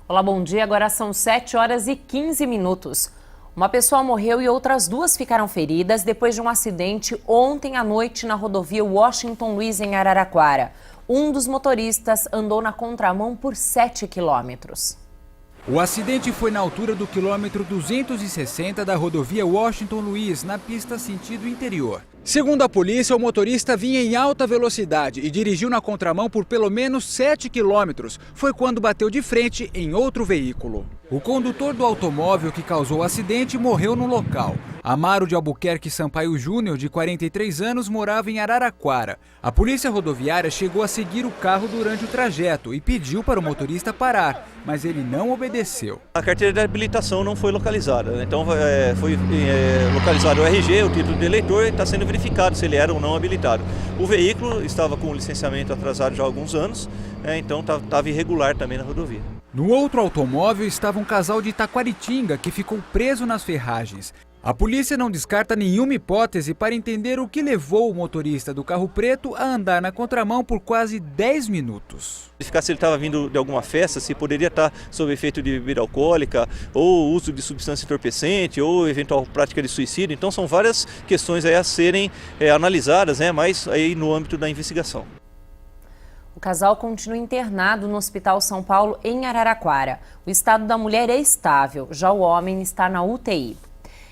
Olá, bom dia. Agora são 7 horas e 15 minutos. Uma pessoa morreu e outras duas ficaram feridas depois de um acidente ontem à noite na rodovia Washington Luiz, em Araraquara. Um dos motoristas andou na contramão por 7 quilômetros. O acidente foi na altura do quilômetro 260 da rodovia Washington Luiz, na pista sentido interior. Segundo a polícia, o motorista vinha em alta velocidade e dirigiu na contramão por pelo menos 7 quilômetros. Foi quando bateu de frente em outro veículo. O condutor do automóvel que causou o acidente morreu no local. Amaro de Albuquerque Sampaio Júnior, de 43 anos, morava em Araraquara. A polícia rodoviária chegou a seguir o carro durante o trajeto e pediu para o motorista parar, mas ele não obedeceu. A carteira de habilitação não foi localizada, então foi localizado o RG, o título de eleitor, e está sendo verificado se ele era ou não habilitado. O veículo estava com o licenciamento atrasado já há alguns anos, então estava irregular também na rodovia. No outro automóvel estava um casal de Taquaritinga que ficou preso nas ferragens. A polícia não descarta nenhuma hipótese para entender o que levou o motorista do carro preto a andar na contramão por quase 10 minutos. Verificar se ele estava vindo de alguma festa, se poderia estar sob efeito de bebida alcoólica, ou uso de substância entorpecente, ou eventual prática de suicídio. Então são várias questões aí a serem analisadas, mas aí no âmbito da investigação. O casal continua internado no Hospital São Paulo, em Araraquara. O estado da mulher é estável, já o homem está na UTI.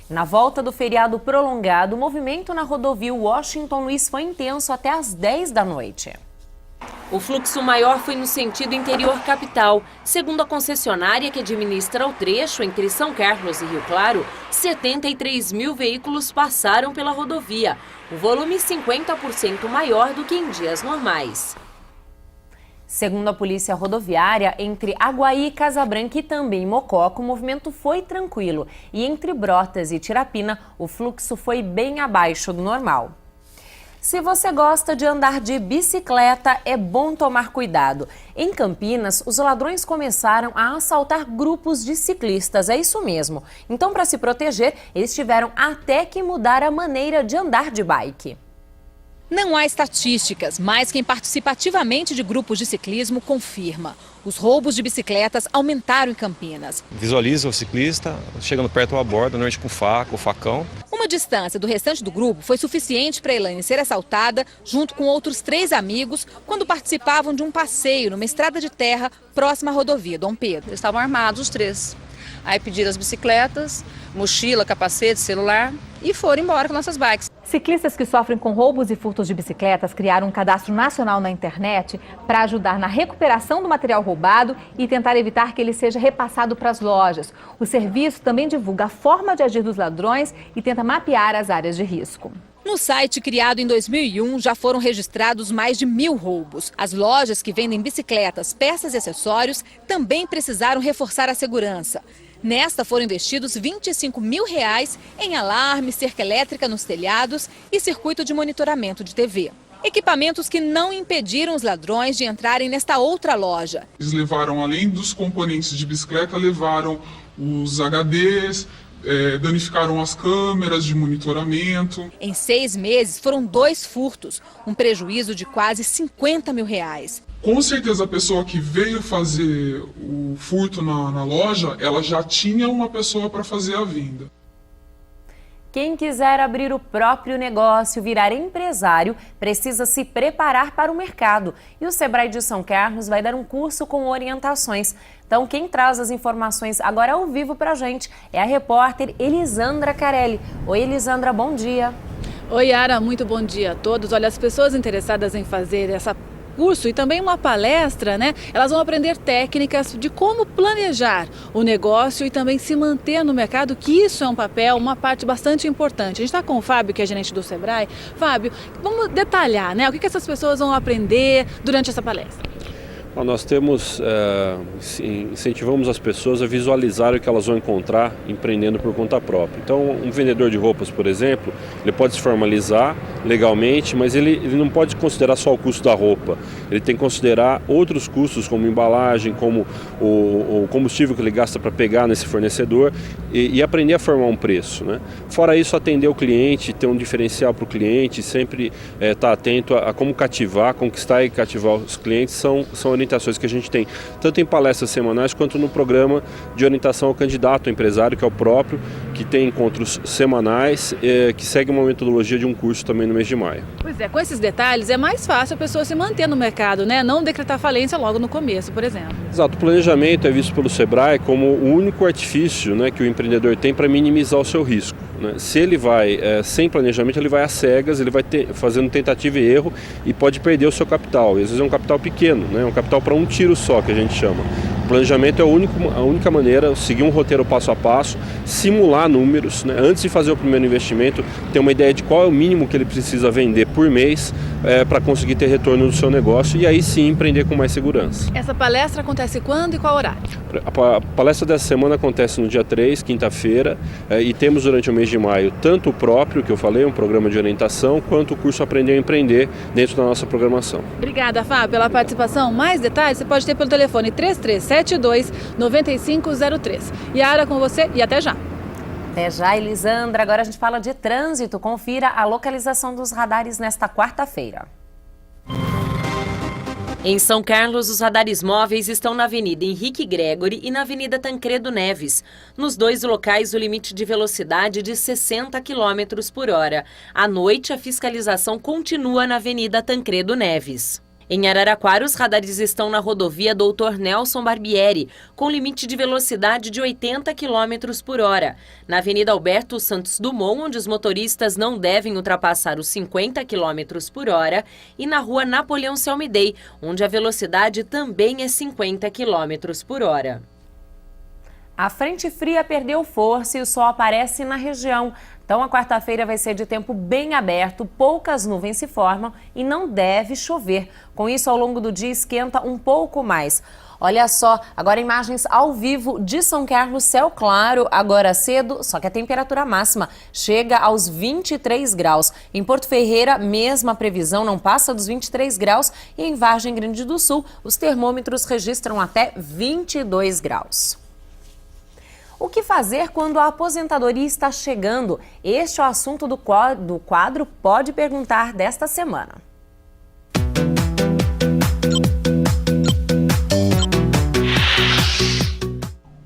Na volta do feriado prolongado, o movimento na rodovia Washington Luiz foi intenso até às 10 da noite. O fluxo maior foi no sentido interior capital. Segundo a concessionária que administra o trecho entre São Carlos e Rio Claro, 73 mil veículos passaram pela rodovia. O volume 50% maior do que em dias normais. Segundo a polícia rodoviária, entre Aguaí, Casabranca e também Mococa, o movimento foi tranquilo. E entre Brotas e Tirapina, o fluxo foi bem abaixo do normal. Se você gosta de andar de bicicleta, é bom tomar cuidado. Em Campinas, os ladrões começaram a assaltar grupos de ciclistas, é isso mesmo. Então, para se proteger, eles tiveram até que mudar a maneira de andar de bike. Não há estatísticas, mas quem participa ativamente de grupos de ciclismo confirma. Os roubos de bicicletas aumentaram em Campinas. Visualiza o ciclista chegando perto ou aborda, normalmente com faca ou facão. Uma distância do restante do grupo foi suficiente para Elaine ser assaltada junto com outros 3 amigos quando participavam de um passeio numa estrada de terra próxima à rodovia Dom Pedro. Eles estavam armados os 3. Aí pediram as bicicletas, mochila, capacete, celular e foram embora com nossas bikes. Ciclistas que sofrem com roubos e furtos de bicicletas criaram um cadastro nacional na internet para ajudar na recuperação do material roubado e tentar evitar que ele seja repassado para as lojas. O serviço também divulga a forma de agir dos ladrões e tenta mapear as áreas de risco. No site criado em 2001, já foram registrados mais de 1000 roubos. As lojas que vendem bicicletas, peças e acessórios também precisaram reforçar a segurança. Nesta foram investidos R$25 mil em alarme, cerca elétrica nos telhados e circuito de monitoramento de TV. Equipamentos que não impediram os ladrões de entrarem nesta outra loja. Eles levaram, além dos componentes de bicicleta, levaram os HDs, danificaram as câmeras de monitoramento. Em 6 meses foram 2 furtos, um prejuízo de quase R$50 mil. Com certeza a pessoa que veio fazer o furto na loja, ela já tinha uma pessoa para fazer a venda. Quem quiser abrir o próprio negócio, virar empresário, precisa se preparar para o mercado. E o Sebrae de São Carlos vai dar um curso com orientações. Então, quem traz as informações agora ao vivo para a gente é a repórter Elisandra Carelli. Oi, Elisandra, bom dia. Oi, Yara, muito bom dia a todos. Olha, as pessoas interessadas em fazer essa curso e também uma palestra, elas vão aprender técnicas de como planejar o negócio e também se manter no mercado, que isso é uma parte bastante importante. A gente está com o Fábio, que é gerente do Sebrae. Fábio, vamos detalhar, o que essas pessoas vão aprender durante essa palestra? Nós incentivamos as pessoas a visualizar o que elas vão encontrar empreendendo por conta própria. Então, um vendedor de roupas, por exemplo, ele pode se formalizar legalmente, mas ele não pode considerar só o custo da roupa. Ele tem que considerar outros custos, como embalagem, como o combustível que ele gasta para pegar nesse fornecedor e aprender a formar um preço, né? Fora isso, atender o cliente, ter um diferencial para o cliente, sempre estar atento a como cativar, conquistar e cativar os clientes, são orientações que a gente tem, tanto em palestras semanais quanto no programa de orientação ao candidato, ao empresário, que é o próprio, que tem encontros semanais, que segue uma metodologia de um curso também no mês de maio. Pois é, com esses detalhes é mais fácil a pessoa se manter no mercado, né? Não decretar falência logo no começo, por exemplo. Exato, o planejamento é visto pelo Sebrae como o único artifício, né, que o empreendedor tem para minimizar o seu risco, né? Se ele vai sem planejamento, ele vai às cegas, ele vai fazendo tentativa e erro e pode perder o seu capital. E às vezes é um capital pequeno, né? Um capital para um tiro só, que a gente chama. O planejamento é a única maneira, seguir um roteiro passo a passo, simular números, né? Antes de fazer o primeiro investimento, ter uma ideia de qual é o mínimo que ele precisa vender por mês para conseguir ter retorno do seu negócio e aí sim empreender com mais segurança. Essa palestra acontece quando e qual horário? A palestra dessa semana acontece no dia 3, quinta-feira, e temos durante o mês de maio tanto o próprio, que eu falei, um programa de orientação, quanto o curso Aprender a Empreender dentro da nossa programação. Obrigada, Fábio, pela participação. Mais detalhes você pode ter pelo telefone 3372-9503. Yara, com você e até já. Até já, Elisandra. Agora a gente fala de trânsito. Confira a localização dos radares nesta quarta-feira. Em São Carlos, os radares móveis estão na Avenida Henrique Gregory e na Avenida Tancredo Neves. Nos dois locais, o limite de velocidade é de 60 km por hora. À noite, a fiscalização continua na Avenida Tancredo Neves. Em Araraquara, os radares estão na rodovia Dr. Nelson Barbieri, com limite de velocidade de 80 km por hora. Na Avenida Alberto Santos Dumont, onde os motoristas não devem ultrapassar os 50 km por hora. E na rua Napoleão Selmidei, onde a velocidade também é 50 km por hora. A frente fria perdeu força e o sol aparece na região. Então, a quarta-feira vai ser de tempo bem aberto, poucas nuvens se formam e não deve chover. Com isso, ao longo do dia, esquenta um pouco mais. Olha só, agora imagens ao vivo de São Carlos, céu claro, agora cedo, só que a temperatura máxima chega aos 23 graus. Em Porto Ferreira, mesma previsão, não passa dos 23 graus. E em Vargem Grande do Sul, os termômetros registram até 22 graus. O que fazer quando a aposentadoria está chegando? Este é o assunto do quadro Pode Perguntar desta semana.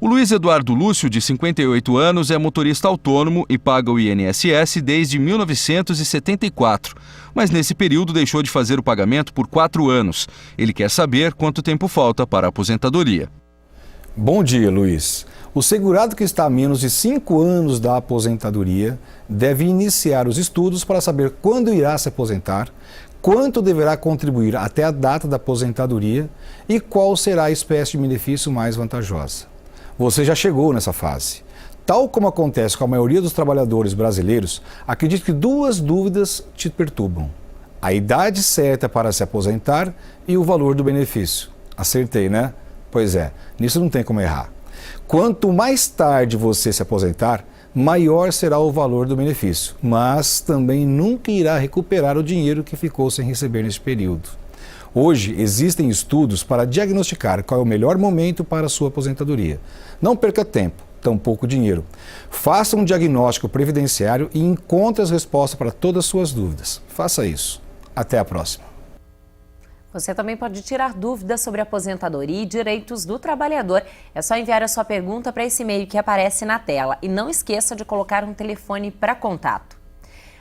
O Luiz Eduardo Lúcio, de 58 anos, é motorista autônomo e paga o INSS desde 1974. Mas nesse período deixou de fazer o pagamento por 4 anos. Ele quer saber quanto tempo falta para a aposentadoria. Bom dia, Luiz. O segurado que está a menos de 5 anos da aposentadoria deve iniciar os estudos para saber quando irá se aposentar, quanto deverá contribuir até a data da aposentadoria e qual será a espécie de benefício mais vantajosa. Você já chegou nessa fase. Tal como acontece com a maioria dos trabalhadores brasileiros, acredito que 2 dúvidas te perturbam: a idade certa para se aposentar e o valor do benefício. Acertei, né? Pois é, nisso não tem como errar. Quanto mais tarde você se aposentar, maior será o valor do benefício, mas também nunca irá recuperar o dinheiro que ficou sem receber neste período. Hoje, existem estudos para diagnosticar qual é o melhor momento para a sua aposentadoria. Não perca tempo, tampouco dinheiro. Faça um diagnóstico previdenciário e encontre as respostas para todas as suas dúvidas. Faça isso. Até a próxima. Você também pode tirar dúvidas sobre aposentadoria e direitos do trabalhador. É só enviar a sua pergunta para esse e-mail que aparece na tela. E não esqueça de colocar um telefone para contato.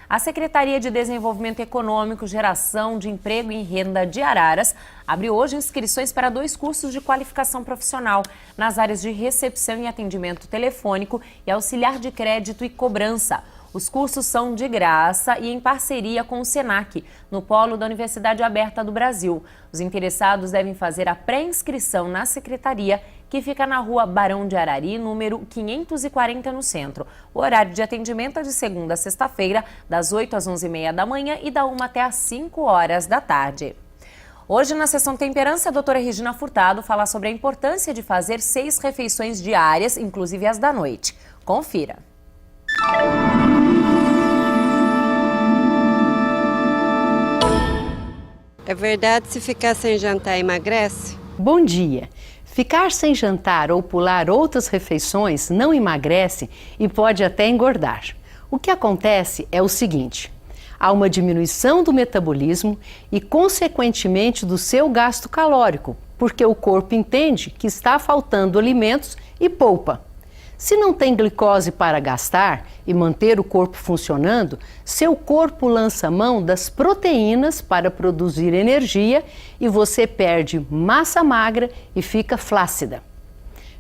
A Secretaria de Desenvolvimento Econômico, Geração de Emprego e Renda de Araras abriu hoje inscrições para 2 cursos de qualificação profissional nas áreas de recepção e atendimento telefônico e auxiliar de crédito e cobrança. Os cursos são de graça e em parceria com o SENAC, no polo da Universidade Aberta do Brasil. Os interessados devem fazer a pré-inscrição na secretaria, que fica na rua Barão de Arari, número 540, no centro. O horário de atendimento é de segunda a sexta-feira, das 8 às 11h30 da manhã e da 1 até às 5 horas da tarde. Hoje, na Sessão Temperança, a doutora Regina Furtado fala sobre a importância de fazer 6 refeições diárias, inclusive as da noite. Confira. É verdade, se ficar sem jantar emagrece? Bom dia. Ficar sem jantar ou pular outras refeições não emagrece e pode até engordar. O que acontece é o seguinte: há uma diminuição do metabolismo e, consequentemente, do seu gasto calórico, porque o corpo entende que está faltando alimentos e poupa. Se não tem glicose para gastar e manter o corpo funcionando, seu corpo lança mão das proteínas para produzir energia e você perde massa magra e fica flácida.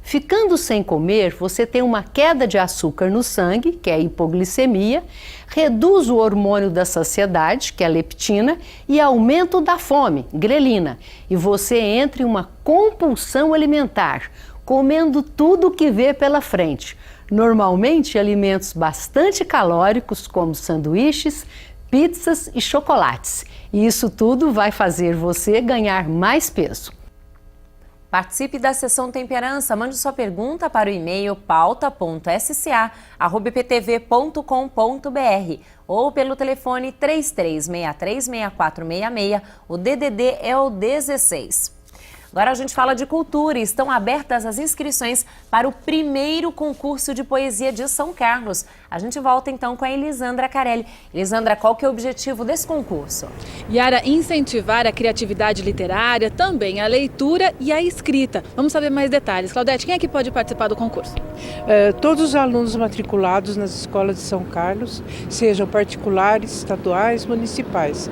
Ficando sem comer, você tem uma queda de açúcar no sangue, que é a hipoglicemia, reduz o hormônio da saciedade, que é a leptina, e aumento da fome, grelina, e você entra em uma compulsão alimentar, comendo tudo o que vê pela frente. Normalmente alimentos bastante calóricos, como sanduíches, pizzas e chocolates. E isso tudo vai fazer você ganhar mais peso. Participe da Sessão Temperança. Mande sua pergunta para o e-mail pauta.sca@iptv.com.br ou pelo telefone 33636466. O DDD é o 16. Agora a gente fala de cultura e estão abertas as inscrições para o primeiro concurso de poesia de São Carlos. A gente volta então com a Elisandra Carelli. Elisandra, qual que é o objetivo desse concurso? Yara, incentivar a criatividade literária, também a leitura e a escrita. Vamos saber mais detalhes. Claudete, quem é que pode participar do concurso? Todos os alunos matriculados nas escolas de São Carlos, sejam particulares, estaduais, municipais,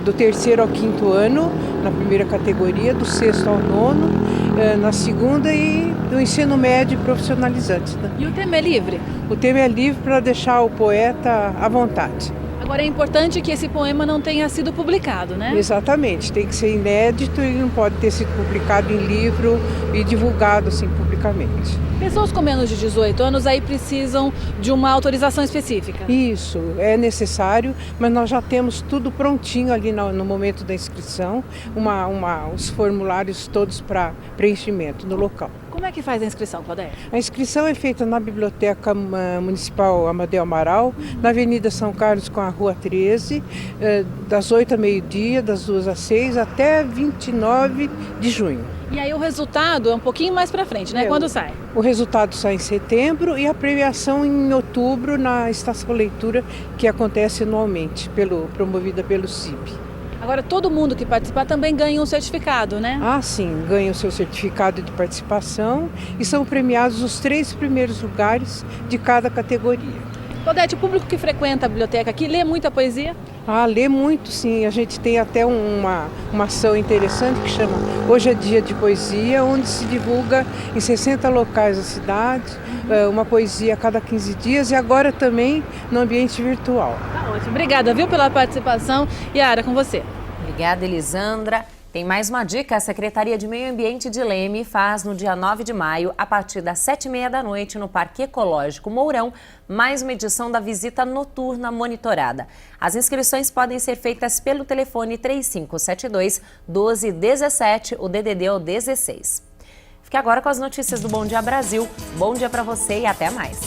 do 3º ao 5º ano, na primeira categoria, do 6º ao 9º, na segunda e do ensino médio profissionalizante. Né? E o tema é livre? O tema é livre para deixar o poeta à vontade. Agora é importante que esse poema não tenha sido publicado, né? Exatamente, tem que ser inédito e não pode ter sido publicado em livro e divulgado assim publicamente. Pessoas com menos de 18 anos aí precisam de uma autorização específica? Isso, é necessário, mas nós já temos tudo prontinho ali no momento da inscrição, os formulários todos para preenchimento no local. Como é que faz a inscrição, Claudete? A inscrição é feita na Biblioteca Municipal Amadeu Amaral, na Avenida São Carlos com a Rua 13, das 8 ao meio-dia, das 2 às 6, até 29 de junho. E aí o resultado é um pouquinho mais para frente, né? Quando sai? O resultado sai em setembro e a premiação em outubro na Estação Leitura, que acontece anualmente, promovida pelo CIB. Agora, todo mundo que participar também ganha um certificado, né? Ah, sim, ganha o seu certificado de participação e são premiados os 3 primeiros lugares de cada categoria. Claudete, o público que frequenta a biblioteca aqui lê muita poesia? Ah, lê muito, sim. A gente tem até uma ação interessante que chama Hoje é Dia de Poesia, onde se divulga em 60 locais da cidade uma poesia a cada 15 dias e agora também no ambiente virtual. Tá ótimo. Obrigada, viu, pela participação. Yara, com você. Obrigada, Elisandra. Tem mais uma dica. A Secretaria de Meio Ambiente de Leme faz no dia 9 de maio, a partir das 7h30 da noite, no Parque Ecológico Mourão, mais uma edição da visita noturna monitorada. As inscrições podem ser feitas pelo telefone 3572-1217, o DDD é o 16. Fique agora com as notícias do Bom Dia Brasil. Bom dia para você e até mais.